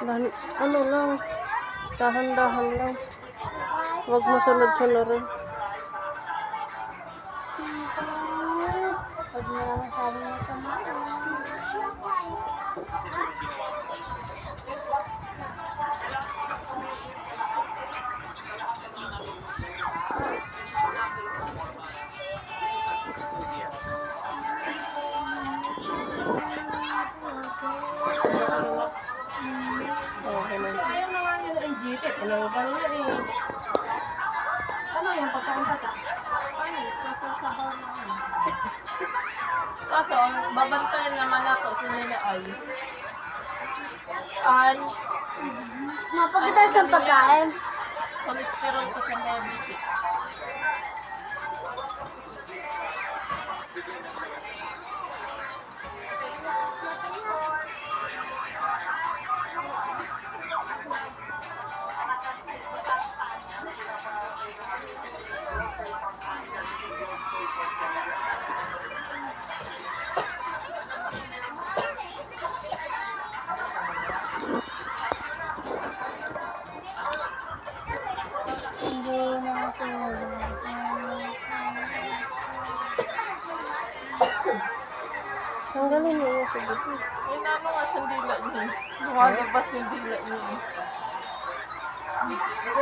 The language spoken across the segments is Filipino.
Ano lang, dahan-dahan lang. Huwag mo sunod-sunurin. Huwag mo naman sabi mo tumaan. Okay na. Ayaw na nga nila yung GT. Ano ba nila eh? Ano yung pagkain ka? Kaso, babantayan naman ako sa nila ay. Mapagkita sa pagkain. Cholesterol ko sa diabetes. Hindi na sinunod. Tanggalin mo yung sagot mo. Ay, nano nga sandila niya. Lumalabas yung dila niya.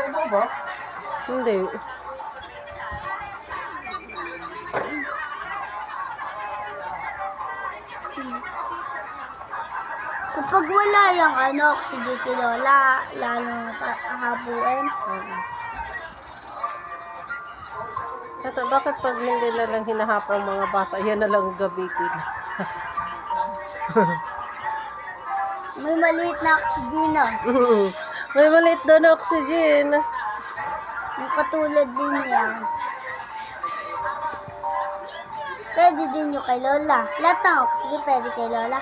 Ano ba? Hindi. Kapag wala yung oxygen si Lola, lalo na habuin. At bakit pag hindi na lang hinahapa ang mga bata, yan na lang gabitin? May maliit na oxygen, no? May maliit daw na oxygen. Yung katulad din yan. Pwede din yung kay Lola. Lahat ng oxygen pwede kay Lola.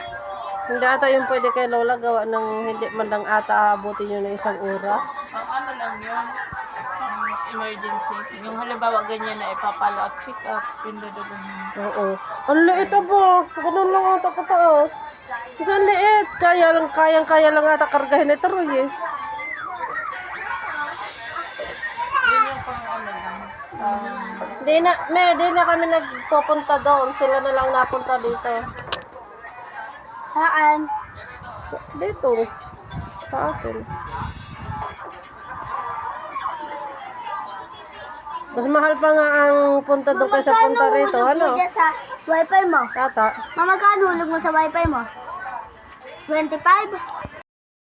Hindi ata yung pwede kay Lola gawa ng hindi man lang ata abutin nyo na isang oras. Ang ano lang yun, ang emergency. Yung halimbawa ganyan na ipapalo at check up, yung dadalhin. Oo. Ang liit abo. Ganun lang ata kataas. Isang liit. Kayang-kaya lang ata kargahin ito Roy eh. Yun yung pang ano lang. Di na kami nagpupunta doon. Sila na lang napunta dito. Saan? Dito. Sa akin. Mas mahal pa nga ang punta doon kaysa punta rito. Ano? Magkano sa wifi mo? Tata. Magkano hulog mo sa wifi mo? 25?